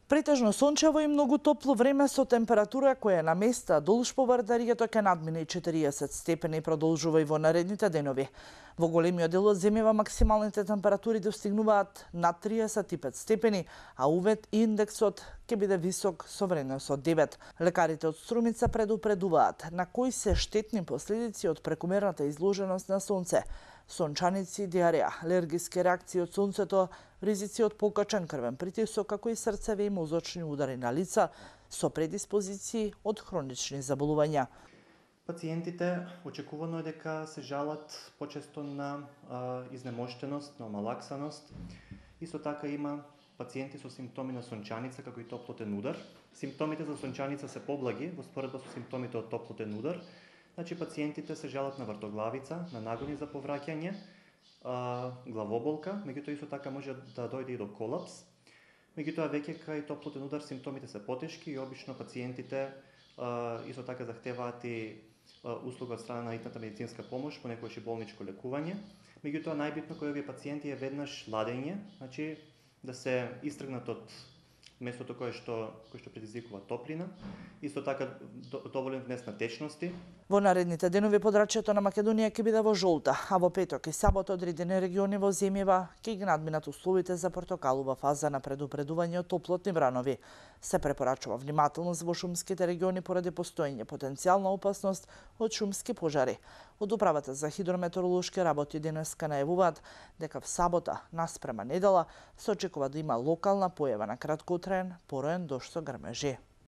Претежно сончево и многу топло време со температура која на места долж поврдарието ќе надмине и 40 степени и продолжува и во наредните денови. Во големиот дел од земјава максималните температури достигнуваат над 35 степени, а увет индексот ќе биде висок со вредност од 9. Лекарите од Струмица предупредуваат на кои се штетни последици од прекомерната изложеност на сонце. Сончаници, диареа, алергиски реакции од сонцето, ризици од покачен крвен притисок, како и срцеви и мозочни удари на лица со предиспозиции од хронични заболувања. Пациентите очекувано е дека се жалат почесто на изнемоштеност, на омалаксаност. Исто така има пациенти со симптоми на сончаница, како и топлотен удар. Симптомите за сончаница се поблаги во споредба со симптомите од топлотен удар. Значи, пациентите се жалат на вртоглавица, на нагони за повраќање, главоболка, меѓутоа исто така може да дојде и до колапс. Меѓутоа веќе кај топлотен удар симптомите се потешки и обично пациентите исто така захтеваат и услуга од страна на hitната медицинска помош, понекогаш и болничко лекување. Меѓутоа најбитно кој овие пациенти е веднаш ладење, значи да се истргнат од местото кое што предизвикува топлина, исто така доволен внес на течности. Во наредните денови подрачјето на Македонија ќе биде во жолта, а во петок и сабота одредени региони во земјава ќе ги надминат условите за портокалова фаза на предупредување од топлотни вранови. Се препорачува внимателност во шумските региони поради постоење потенцијална опасност од шумски пожари. Од Управата за хидрометеоролошки работи денеска најавуваат дека в сабота наспрема недела се очекува да има локална појава на краткотраен пороен дожд со грмежи.